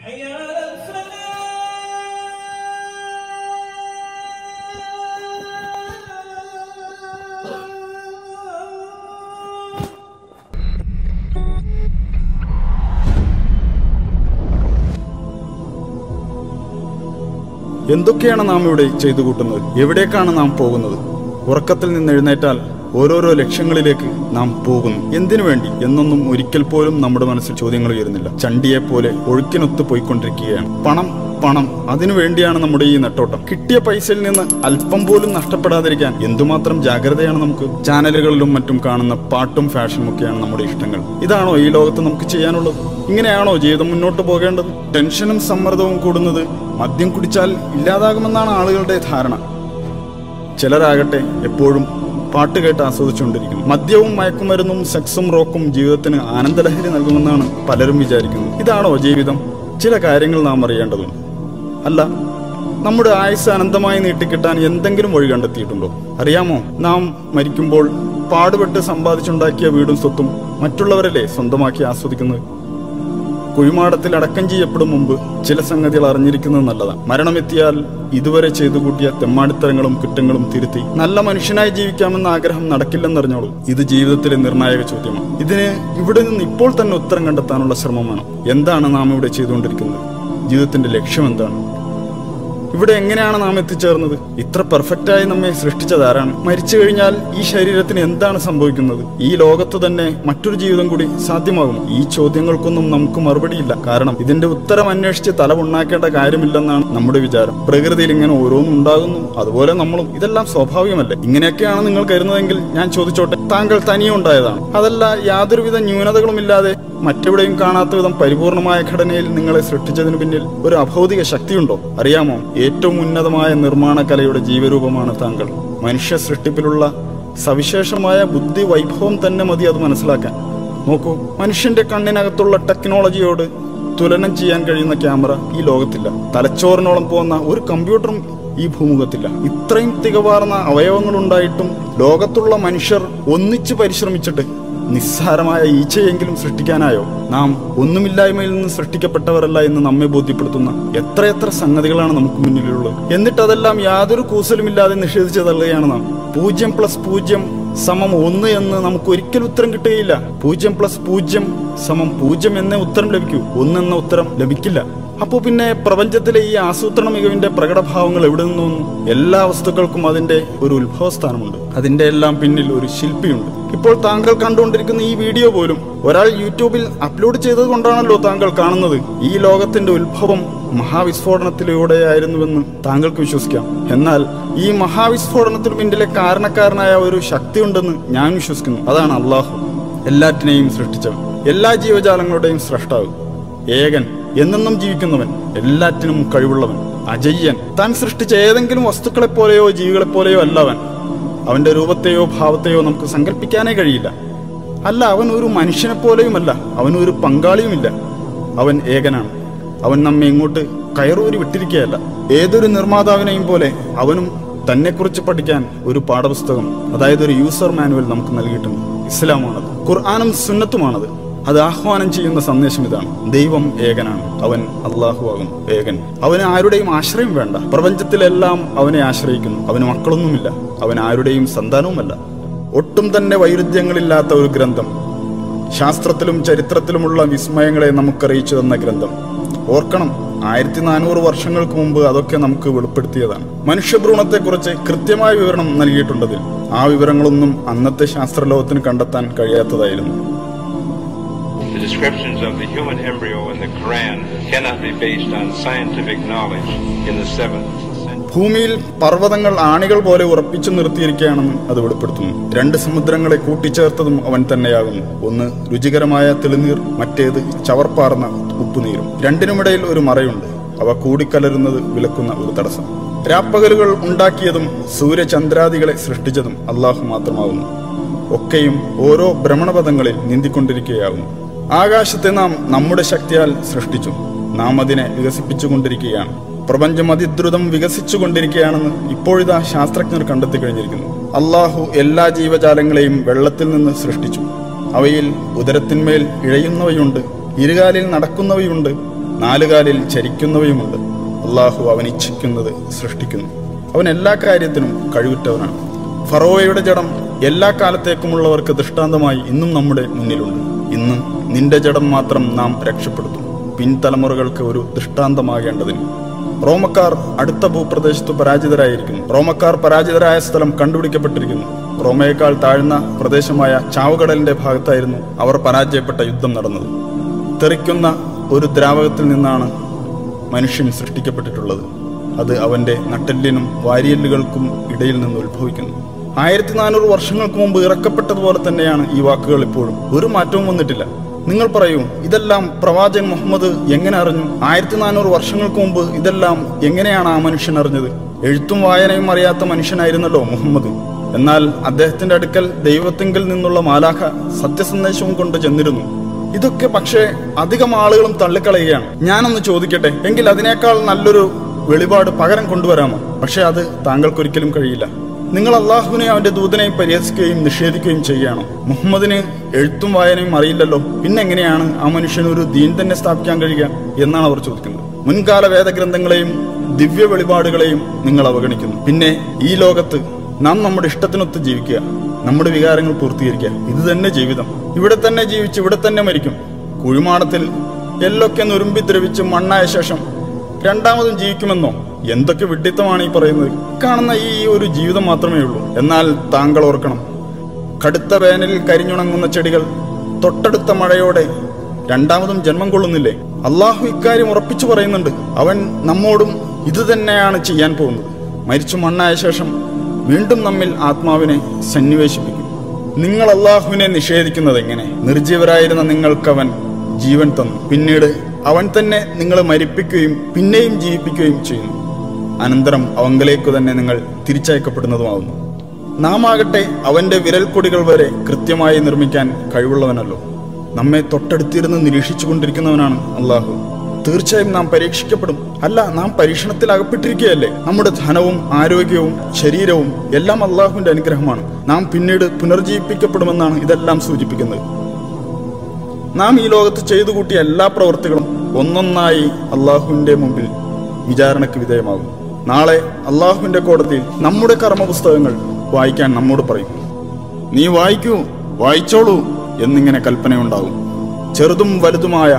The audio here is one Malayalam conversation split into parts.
എന്തൊക്കെയാണ് നാം ഇവിടെ ചെയ്തു കൂട്ടുന്നത്? എവിടേക്കാണ് നാം പോകുന്നത്? ഉറക്കത്തിൽ നിന്ന് എഴുന്നേറ്റാൽ ഓരോരോ ലക്ഷ്യങ്ങളിലേക്ക് നാം പോകുന്നു. എന്തിനു വേണ്ടി എന്നൊന്നും ഒരിക്കൽ പോലും നമ്മുടെ മനസ്സിൽ ചോദ്യങ്ങൾ ഉയരുന്നില്ല. ചണ്ടിയെപ്പോലെ ഒഴുക്കിനൊത്ത് പോയിക്കൊണ്ടിരിക്കുകയാണ്. പണം പണം, അതിനു വേണ്ടിയാണ് നമ്മുടെ ഈ നെട്ടോട്ടം. കിട്ടിയ പൈസയിൽ നിന്ന് അല്പം പോലും നഷ്ടപ്പെടാതിരിക്കാൻ എന്തുമാത്രം ജാഗ്രതയാണ് നമുക്ക്. ചാനലുകളിലും മറ്റും കാണുന്ന പാട്ടും ഫാഷനും ഒക്കെയാണ് നമ്മുടെ ഇഷ്ടങ്ങൾ. ഇതാണോ ഈ ലോകത്ത് നമുക്ക് ചെയ്യാനുള്ളത്? ഇങ്ങനെയാണോ ജീവിതം മുന്നോട്ട് പോകേണ്ടത്? ടെൻഷനും സമ്മർദ്ദവും കൂടുന്നത് മദ്യം കുടിച്ചാൽ ഇല്ലാതാകുമെന്നാണ് ആളുകളുടെ ധാരണ. ചിലരാകട്ടെ എപ്പോഴും പാട്ട് കേട്ട് ആസ്വദിച്ചുകൊണ്ടിരിക്കുന്നു. മദ്യവും മയക്കുമരുന്നും സെക്സും റോക്കും ജീവിതത്തിന് ആനന്ദലഹരി നൽകുമെന്നാണ് പലരും വിചാരിക്കുന്നത്. ഇതാണോ ജീവിതം? ചില കാര്യങ്ങൾ നാം അറിയേണ്ടതുണ്ട്. അല്ല, നമ്മുടെ ആയുസ് അനന്തമായി നീട്ടിക്കിട്ടാൻ എന്തെങ്കിലും വഴി കണ്ടെത്തിയിട്ടുണ്ടോ? അറിയാമോ, നാം മരിക്കുമ്പോൾ പാടുപെട്ട് സമ്പാദിച്ചുണ്ടാക്കിയ വീടും സ്വത്തും മറ്റുള്ളവരല്ലേ സ്വന്തമാക്കി ആസ്വദിക്കുന്നത്? കുഴിമാടത്തിൽ അടക്കം ചെയ്യപ്പെടും മുമ്പ് ചില സംഗതികൾ അറിഞ്ഞിരിക്കുന്നത് നല്ലതാണ്. മരണമെത്തിയാൽ ഇതുവരെ ചെയ്തു കൂട്ടിയ തെമ്മാടിത്തരങ്ങളും കുറ്റങ്ങളും തിരുത്തി നല്ല മനുഷ്യനായി ജീവിക്കാമെന്ന ആഗ്രഹം നടക്കില്ലെന്നറിഞ്ഞോളൂ. ഇത് ജീവിതത്തിലെ നിർണായക ചോദ്യമാണ്. ഇതിന് ഇവിടെ നിന്ന് ഇപ്പോൾ തന്നെ ഉത്തരം കണ്ടെത്താനുള്ള ശ്രമമാണ്. എന്താണ് നാം ഇവിടെ ചെയ്തുകൊണ്ടിരിക്കുന്നത്? ജീവിതത്തിന്റെ ലക്ഷ്യം എന്താണ്? ഇവിടെ എങ്ങനെയാണ് നാം എത്തിച്ചേർന്നത്? ഇത്ര പെർഫെക്റ്റായി നമ്മെ സൃഷ്ടിച്ചതാരാണ്? മരിച്ചു കഴിഞ്ഞാൽ ഈ ശരീരത്തിന് എന്താണ് സംഭവിക്കുന്നത്? ഈ ലോകത്ത് തന്നെ മറ്റൊരു ജീവിതം കൂടി സാധ്യമാകും? ഈ ചോദ്യങ്ങൾക്കൊന്നും നമുക്ക് മറുപടിയില്ല. കാരണം ഇതിന്റെ ഉത്തരം അന്വേഷിച്ച് തല ഉണ്ടാക്കേണ്ട കാര്യമില്ലെന്നാണ് നമ്മുടെ വിചാരം. പ്രകൃതിയിൽ ഇങ്ങനെ ഓരോന്നും ഉണ്ടാകുന്നു, അതുപോലെ നമ്മളും. ഇതെല്ലാം സ്വാഭാവികമല്ലേ? ഇങ്ങനെയൊക്കെയാണ് നിങ്ങൾ കരുതുന്നതെങ്കിൽ ഞാൻ ചോദിച്ചോട്ടെ, താങ്കൾ തനിയെ ഉണ്ടായതാണ്? അതല്ല യാതൊരുവിധ ന്യൂനതകളുമില്ലാതെ മറ്റെവിടെയും കാണാത്ത വിധം പരിപൂർണമായ ഘടനയിൽ നിങ്ങളെ സൃഷ്ടിച്ചതിനു പിന്നിൽ ഒരു അഭൗതിക ശക്തിയുണ്ടോ? അറിയാമോ, ഏറ്റവും ഉന്നതമായ നിർമ്മാണ കലയുടെ ജീവരൂപമാണ് താങ്കൾ. മനുഷ്യ സൃഷ്ടിപ്പിലുള്ള സവിശേഷമായ ബുദ്ധി വൈഭവം തന്നെ മതി അത് മനസ്സിലാക്കാൻ. നോക്കൂ, മനുഷ്യന്റെ കണ്ണിനകത്തുള്ള ടെക്നോളജിയോട് തുലനം ചെയ്യാൻ കഴിയുന്ന ക്യാമറ ഈ ലോകത്തില്ല. തലച്ചോറിനോളം പോകുന്ന ഒരു കമ്പ്യൂട്ടറും ഈ ഭൂമുഖത്തില്ല. ഇത്രയും തികവാർന്ന അവയവങ്ങളുണ്ടായിട്ടും ലോകത്തുള്ള മനുഷ്യർ ഒന്നിച്ചു പരിശ്രമിച്ചിട്ട് നിസ്സാരമായ ഈച്ചയെങ്കിലും സൃഷ്ടിക്കാനായോ? നാം ഒന്നുമില്ലായ്മയിൽ നിന്ന് സൃഷ്ടിക്കപ്പെട്ടവരല്ല എന്ന് നമ്മെ ബോധ്യപ്പെടുത്തുന്ന എത്രയെത്ര സംഗതികളാണ് നമുക്ക് മുന്നിലുള്ളത്. എന്നിട്ട് അതെല്ലാം യാതൊരു കൂസലുമില്ലാതെ നിഷേധിച്ചു തള്ളുകയാണ് നാം. 0 + 0 = 1 എന്ന് നമുക്ക് ഒരിക്കലും ഉത്തരം കിട്ടുകയില്ല. 0 + 0 = 0 എന്നേ ഉത്തരം ലഭിക്കൂ. 1 എന്ന ഉത്തരം ലഭിക്കില്ല. അപ്പോ പിന്നെ പ്രപഞ്ചത്തിലെ ഈ ആസൂത്രണ മികവിന്റെ പ്രകടഭാവങ്ങൾ എവിടെ നിന്ന് വന്നു? എല്ലാ വസ്തുക്കൾക്കും അതിന്റെ ഒരു ഉത്ഭവസ്ഥാനമുണ്ട്. അതിന്റെ എല്ലാം പിന്നിൽ ഒരു ശില്പിയുണ്ട്. ഇപ്പോൾ താങ്കൾ കണ്ടുകൊണ്ടിരിക്കുന്ന ഈ വീഡിയോ പോലും ഒരാൾ യൂട്യൂബിൽ അപ്ലോഡ് ചെയ്തത് കൊണ്ടാണല്ലോ താങ്കൾ കാണുന്നത്. ഈ ലോകത്തിന്റെ ഉത്ഭവം മഹാവിസ്ഫോടനത്തിലൂടെയായിരുന്നുവെന്ന് താങ്കൾക്ക് വിശ്വസിക്കാം. എന്നാൽ ഈ മഹാവിസ്ഫോടനത്തിന് പിന്നിലെ കാരണക്കാരനായ ഒരു ശക്തിയുണ്ടെന്ന് ഞാൻ വിശ്വസിക്കുന്നു. അതാണ് അള്ളാഹു, എല്ലാറ്റിനെയും സൃഷ്ടിച്ചവൻ, എല്ലാ ജീവജാലങ്ങളുടെയും സ്രഷ്ടാവ്, ഏകൻ, എന്നെന്നും ജീവിക്കുന്നവൻ, എല്ലാറ്റിനും കഴിവുള്ളവൻ, അജയ്യൻ. താൻ സൃഷ്ടിച്ച ഏതെങ്കിലും വസ്തുക്കളെപ്പോലെയോ ജീവികളെപ്പോലെയോ അല്ല അവൻ. അവന്റെ രൂപത്തെയോ ഭാവത്തെയോ നമുക്ക് സങ്കല്പിക്കാനേ കഴിയില്ല. അല്ല, അവൻ ഒരു മനുഷ്യനെ പോലെയുമല്ല, അവനൊരു പങ്കാളിയുമില്ല. അവൻ ഏകനാണ്. അവൻ നമ്മെ ഇങ്ങോട്ട് കയറൂരി വിട്ടിരിക്കുകയല്ല. ഏതൊരു നിർമ്മാതാവിനെയും പോലെ അവനും തന്നെക്കുറിച്ച് പഠിക്കാൻ ഒരു പാഠപുസ്തകം, അതായത് ഒരു യൂസർ മാനുവൽ നമുക്ക് നൽകിയിട്ടുണ്ട്. ഇസ്ലാമാണത്, ഖുർആനും സുന്നത്തുമാണത്. അത് ആഹ്വാനം ചെയ്യുന്ന സന്ദേശം ഇതാണ്: ദൈവം ഏകനാണ്, അവൻ അള്ളാഹു ആകുന്നു ഏകൻ. അവന് ആരുടെയും ആശ്രയം വേണ്ട. പ്രപഞ്ചത്തിലെല്ലാം അവനെ ആശ്രയിക്കുന്നു. അവന് മക്കളൊന്നുമില്ല, അവൻ ആരുടെയും സന്താനവുമല്ല. ഒട്ടും തന്നെ വൈരുദ്ധ്യങ്ങളില്ലാത്ത ഒരു ഗ്രന്ഥം, ശാസ്ത്രത്തിലും ചരിത്രത്തിലുമുള്ള വിസ്മയങ്ങളെ നമുക്കറിയിച്ചു തന്ന ഗ്രന്ഥം. ഓർക്കണം, 1400 വർഷങ്ങൾക്ക് മുമ്പ് അതൊക്കെ നമുക്ക് വെളിപ്പെടുത്തിയതാണ്. മനുഷ്യഭ്രൂണത്തെക്കുറിച്ച് കൃത്യമായ വിവരണം നൽകിയിട്ടുണ്ടതിൽ. ആ വിവരങ്ങളൊന്നും അന്നത്തെ ശാസ്ത്രലോകത്തിന് കണ്ടെത്താൻ കഴിയാത്തതായിരുന്നു. The descriptions of the human embryo in the Quran cannot be based on scientific knowledge in the 7th century. ഭൂമിയിൽ പർവ്വതങ്ങൾ ആണികൾ പോലെ ഉറപ്പിച്ചു നിർത്തിയിരിക്കുകയാണെന്ന് അത് വെളിപ്പെടുത്തുന്നു. 2 സമുദ്രങ്ങളെ കൂട്ടിച്ചേർത്തതും അവൻ തന്നെയാകുന്നു. ഒന്ന് രുചികരമായ തെളിനീർ, മറ്റേത് ചവർപ്പാർന്ന ഉപ്പുനീരും. രണ്ടിനുമിടയിൽ ഒരു മറയുണ്ട്. അവ കൂടിക്കലരുന്നത് വിലക്കുന്ന ഒരു തടസ്സം. രാപ്പകലുകൾ ഉണ്ടാക്കിയതും സൂര്യചന്ദ്രാദികളെ സൃഷ്ടിച്ചതും അള്ളാഹു മാത്രമാകുന്നു. ഒക്കെയും ഓരോ ഭ്രമണപഥങ്ങളിൽ നീന്തിക്കൊണ്ടിരിക്കുകയാകുന്നു. ആകാശത്തെ നാം നമ്മുടെ ശക്തിയാൽ സൃഷ്ടിച്ചു. നാം അതിനെ വികസിപ്പിച്ചുകൊണ്ടിരിക്കുകയാണ്. പ്രപഞ്ചം അതിദ്രുതം വികസിച്ചുകൊണ്ടിരിക്കുകയാണെന്ന് ഇപ്പോഴിതാ ശാസ്ത്രജ്ഞർ കണ്ടെത്തി കഴിഞ്ഞിരിക്കുന്നു. അള്ളാഹു എല്ലാ ജീവജാലങ്ങളെയും വെള്ളത്തിൽ നിന്ന് സൃഷ്ടിച്ചു. അവയിൽ ഉദരത്തിന്മേൽ ഇഴയുന്നവയുണ്ട്, ഇരുകാലിൽ നടക്കുന്നവയുണ്ട്, നാലുകാലിൽ ചരിക്കുന്നവയുമുണ്ട്. അള്ളാഹു അവൻ ഇച്ഛിക്കുന്നത് സൃഷ്ടിക്കുന്നു. അവൻ എല്ലാ കാര്യത്തിനും കഴിവുറ്റവനാണ്. ഫറോവയുടെ ജഡം എല്ലാ കാലത്തേക്കുമുള്ളവർക്ക് ദൃഷ്ടാന്തമായി ഇന്നും നമ്മുടെ മുന്നിലുണ്ട്. ഇന്ന് നിന്റെ ജഡം മാത്രം നാം രക്ഷപ്പെടുത്തും, പിൻതലമുറകൾക്ക് ഒരു ദൃഷ്ടാന്തമാകേണ്ടതിന്. റോമക്കാർ അടുത്ത ഭൂപ്രദേശത്ത് പരാജിതരായിരിക്കുന്നു. റോമക്കാർ പരാജിതരായ സ്ഥലം കണ്ടുപിടിക്കപ്പെട്ടിരിക്കുന്നു. റോമയേക്കാൾ താഴ്ന്ന പ്രദേശമായ ചാവുകടലിന്റെ ഭാഗത്തായിരുന്നു അവർ പരാജയപ്പെട്ട യുദ്ധം നടന്നത്. തെറിക്കുന്ന ഒരു ദ്രാവകത്തിൽ നിന്നാണ് മനുഷ്യൻ സൃഷ്ടിക്കപ്പെട്ടിട്ടുള്ളത്. അത് അവന്റെ നട്ടെല്ലിനും വാരിയെല്ലുകൾക്കും ഇടയിൽ നിന്ന് ഉത്ഭവിക്കുന്നു. 1400 വർഷങ്ങൾക്ക് മുമ്പ് ഇറക്കപ്പെട്ടതുപോലെ തന്നെയാണ് ഈ വാക്കുകൾ ഇപ്പോഴും. ഒരു മാറ്റവും വന്നിട്ടില്ല. നിങ്ങൾ പറയൂ, ഇതെല്ലാം പ്രവാചകൻ മുഹമ്മദ് എങ്ങനെ അറിഞ്ഞു? 1400 വർഷങ്ങൾക്ക് മുമ്പ് ഇതെല്ലാം എങ്ങനെയാണ് ആ മനുഷ്യൻ അറിഞ്ഞത്? എഴുത്തും വായനയും അറിയാത്ത മനുഷ്യനായിരുന്നല്ലോ മുഹമ്മദ്. എന്നാൽ അദ്ദേഹത്തിന്റെ അടുക്കൽ ദൈവത്തിങ്കിൽ നിന്നുള്ള മാലാഖ സത്യസന്ദേശവും കൊണ്ട് ചെന്നിരുന്നു. ഇതൊക്കെ പക്ഷേ അധികം ആളുകളും തള്ളിക്കളയുകയാണ്. ഞാനൊന്ന് ചോദിക്കട്ടെ, എങ്കിൽ അതിനേക്കാൾ നല്ലൊരു വെളിപാട് പകരം കൊണ്ടുവരാമോ? പക്ഷെ അത് താങ്കൾക്കൊരിക്കലും കഴിയില്ല. നിങ്ങൾ അള്ളാഹുവിനെ അവന്റെ ദൂതനെയും പരിഹസിക്കുകയും നിഷേധിക്കുകയും ചെയ്യുകയാണോ? മുഹമ്മദിന് എഴുത്തും വായനയും അറിയില്ലല്ലോ, പിന്നെ എങ്ങനെയാണ് ആ മനുഷ്യന് ഒരു ദീൻ തന്നെ സ്ഥാപിക്കാൻ കഴിയുക എന്നാണ് അവർ ചോദിക്കുന്നത്. മുൻകാല വേദഗ്രന്ഥങ്ങളെയും ദിവ്യ വെളിപാടുകളെയും നിങ്ങൾ അവഗണിക്കുന്നു. പിന്നെ ഈ ലോകത്ത് നാം നമ്മുടെ ഇഷ്ടത്തിനൊത്ത് ജീവിക്കുക, നമ്മുടെ വികാരങ്ങൾ പൂർത്തീകരിക്കുക, ഇത് തന്നെ ജീവിതം. ഇവിടെ തന്നെ ജീവിച്ച് ഇവിടെ തന്നെ മരിക്കും. കുഴിമാടത്തിൽ എല്ലൊക്കെ നുരുമ്പി ദ്രവിച്ച് മണ്ണായ ശേഷം രണ്ടാമതും ജീവിക്കുമെന്നോ? എന്തൊക്കെ വിഡ്ഢിത്തമാണ് ഈ പറയുന്നത്? കാണുന്ന ഈ ഒരു ജീവിതം മാത്രമേ ഉള്ളൂ. എന്നാൽ താങ്കൾ ഓർക്കണം, കടുത്ത വേനലിൽ കരിഞ്ഞുണങ്ങുന്ന ചെടികൾ തൊട്ടടുത്ത മഴയോടെ രണ്ടാമതും ജന്മം കൊള്ളുന്നില്ലേ? അള്ളാഹു ഇക്കാര്യം ഉറപ്പിച്ചു പറയുന്നുണ്ട്. അവൻ നമ്മോടും ഇത് തന്നെയാണ് ചെയ്യാൻ പോകുന്നത്. മരിച്ചു മണ്ണായ ശേഷം വീണ്ടും നമ്മിൽ ആത്മാവിനെ സന്നിവേശിപ്പിക്കും. നിങ്ങൾ അള്ളാഹുവിനെ നിഷേധിക്കുന്നത് എങ്ങനെ? നിർജീവരായിരുന്ന നിങ്ങൾക്കവൻ ജീവൻ തന്നു. പിന്നീട് അവൻ തന്നെ നിങ്ങളെ മരിപ്പിക്കുകയും പിന്നെയും ജീവിപ്പിക്കുകയും ചെയ്യുന്നു. അനന്തരം അവങ്കലേക്കു തന്നെ നിങ്ങൾ തിരിച്ചയക്കപ്പെടുന്നതുമാവുന്നു. നാം ആകട്ടെ അവന്റെ വിരൽക്കൊടികൾ വരെ കൃത്യമായി നിർമ്മിക്കാൻ കഴിവുള്ളവനല്ലോ. നമ്മെ തൊട്ടടുത്തിരുന്ന് നിരീക്ഷിച്ചു കൊണ്ടിരിക്കുന്നവനാണ് അള്ളാഹു. തീർച്ചയായും നാം പരീക്ഷിക്കപ്പെടും. അല്ല, നാം പരീക്ഷണത്തിൽ അകപ്പെട്ടിരിക്കുകയല്ലേ? നമ്മുടെ ധനവും ആരോഗ്യവും ശരീരവും എല്ലാം അള്ളാഹുവിന്റെ അനുഗ്രഹമാണ്. നാം പിന്നീട് പുനർജീവിപ്പിക്കപ്പെടുമെന്നാണ് ഇതെല്ലാം സൂചിപ്പിക്കുന്നത്. നാം ഈ ലോകത്ത് ചെയ്തു കൂട്ടിയ എല്ലാ പ്രവൃത്തികളും ഒന്നൊന്നായി അള്ളാഹുവിന്റെ മുമ്പിൽ വിചാരണയ്ക്ക് വിധേയമാകും. നാളെ അള്ളാഹുവിന്റെ കോടതിയിൽ നമ്മുടെ കർമ്മപുസ്തകങ്ങൾ വായിക്കാൻ നമ്മോട് പറയും. നീ വായിക്കൂ, വായിച്ചോളൂ എന്നിങ്ങനെ കൽപ്പനയുണ്ടാകും. ചെറുതും വലുതുമായ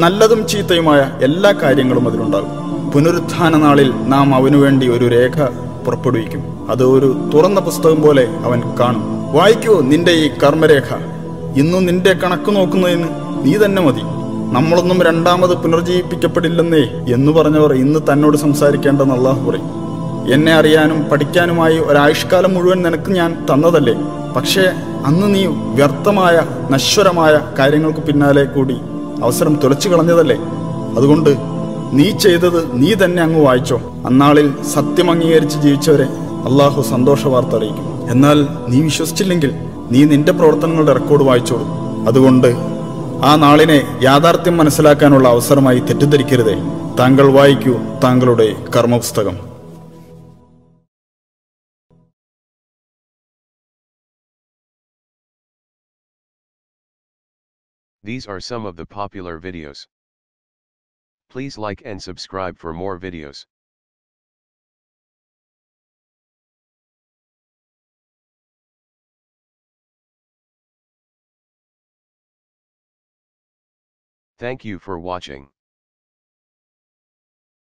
നല്ലതും ചീത്തയുമായ എല്ലാ കാര്യങ്ങളും അതിലുണ്ടാകും. പുനരുത്ഥാന നാളിൽ നാം അവനു വേണ്ടി ഒരു രേഖ പുറപ്പെടുവിക്കും. അത് ഒരു തുറന്ന പുസ്തകം പോലെ അവൻ കാണും. വായിക്കൂ നിന്റെ ഈ കർമ്മരേഖ. ഇന്നു നിന്റെ കണക്ക് നോക്കുന്നതിന് നീ തന്നെ മതി. നമ്മളൊന്നും രണ്ടാമത് പുനർജീവിപ്പിക്കപ്പെടില്ലെന്നേ എന്ന് പറഞ്ഞവർ ഇന്ന് തന്നോട് സംസാരിക്കേണ്ടെന്ന് അള്ളാഹു പറയും. എന്നെ അറിയാനും പഠിക്കാനുമായി ഒരായുഷ്കാലം മുഴുവൻ നിനക്ക് ഞാൻ തന്നതല്ലേ? പക്ഷേ അന്ന് നീ വ്യർത്ഥമായ നശ്വരമായ കാര്യങ്ങൾക്ക് പിന്നാലെ കൂടി അവസരം തുലച്ചു കളഞ്ഞതല്ലേ? അതുകൊണ്ട് നീ ചെയ്തത് നീ തന്നെ അങ്ങ് വായിച്ചോ. അന്നാളിൽ സത്യം അംഗീകരിച്ച് ജീവിച്ചവരെ അള്ളാഹു സന്തോഷ വാർത്ത അറിയിക്കും. എന്നാൽ നീ വിശ്വസിച്ചില്ലെങ്കിൽ നീ നിന്റെ പ്രവർത്തനങ്ങളുടെ റെക്കോർഡ് വായിച്ചോളൂ. അതുകൊണ്ട് ആ നാളിനെ യാഥാർത്ഥ്യം മനസ്സിലാക്കാനുള്ള അവസരമായി തെറ്റിദ്ധരിക്കരുതേ. താങ്കൾ വായിക്കൂ താങ്കളുടെ കർമ്മപുസ്തകം. These are some of the popular videos. Please like and subscribe for more videos. Thank you for watching.